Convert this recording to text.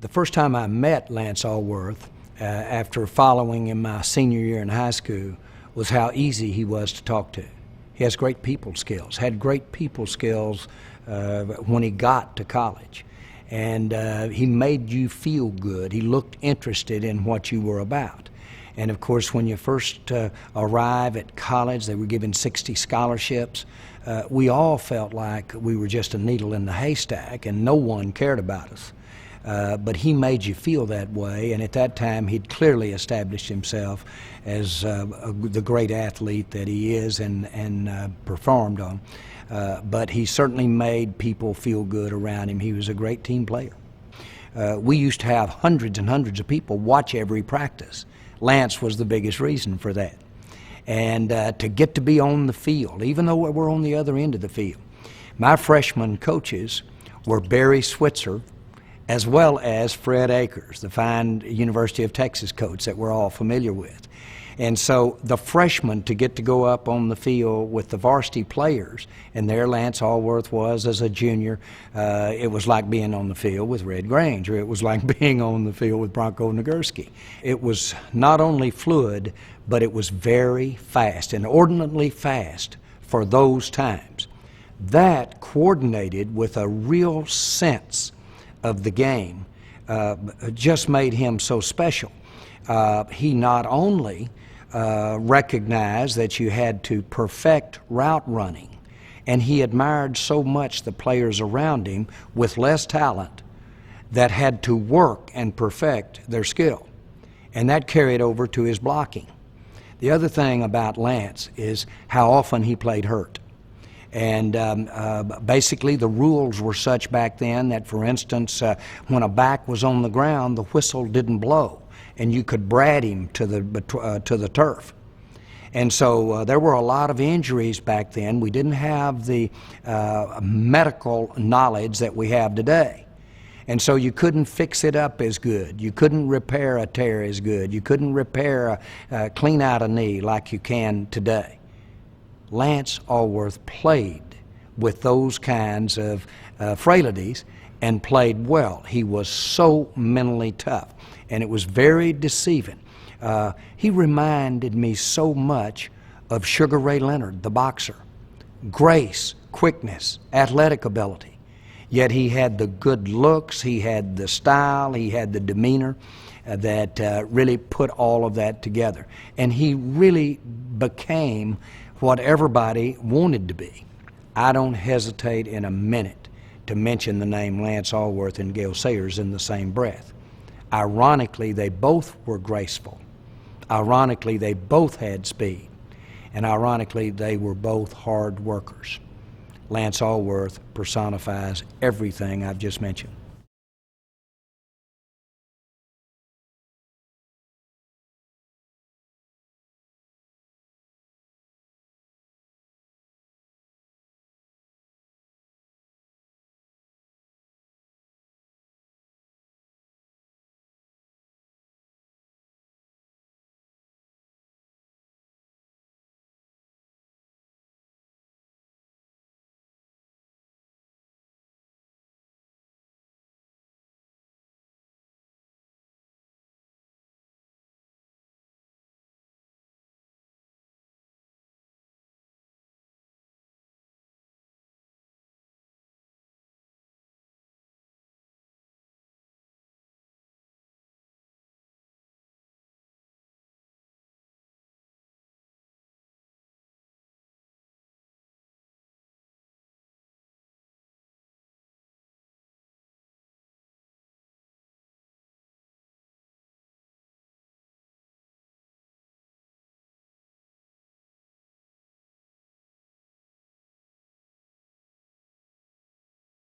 The first time I met Lance Alsworth, after following him my senior year in high school, was how easy he was to talk to. He has great people skills, had great people skills when he got to college. And he made you feel good. He looked interested in what you were about. And of course, when you first arrive at college, they were given 60 scholarships. We all felt like we were just a needle in the haystack and no one cared about us. But he made you feel that way, and at that time he'd clearly established himself as the great athlete that he is and performed on. But he certainly made people feel good around him. He was a great team player. We used to have hundreds and hundreds of people watch every practice. Lance was the biggest reason for that. And to get to be on the field, even though we're on the other end of the field. My freshman coaches were Barry Switzer, as well as Fred Akers, the fine University of Texas coach that we're all familiar with. And so the freshmen to get to go up on the field with the varsity players, and there Lance Alsworth was as a junior, it was like being on the field with Red Grange, or it was like being on the field with Bronco Nagurski. It was not only fluid, but it was very fast, inordinately fast for those times. That coordinated with a real sense of the game just made him so special. He not only recognized that you had to perfect route running, and he admired so much the players around him with less talent that had to work and perfect their skill, and that carried over to his blocking. The other thing about Lance is how often he played hurt. And basically the rules were such back then that, for instance, when a back was on the ground, the whistle didn't blow, and you could brat him to the turf. And so there were a lot of injuries back then. We didn't have the medical knowledge that we have today. And so you couldn't fix it up as good. You couldn't repair a tear as good. You couldn't clean out a knee like you can today. Lance Alsworth played with those kinds of frailties and played well. He was so mentally tough, and it was very deceiving. He reminded me so much of Sugar Ray Leonard, the boxer. Grace, quickness, athletic ability. Yet he had the good looks, he had the style, he had the demeanor that really put all of that together. And he really became what everybody wanted to be. I don't hesitate in a minute to mention the name Lance Alsworth and Gale Sayers in the same breath. Ironically, they both were graceful. Ironically, they both had speed. And ironically, they were both hard workers. Lance Alsworth personifies everything I've just mentioned.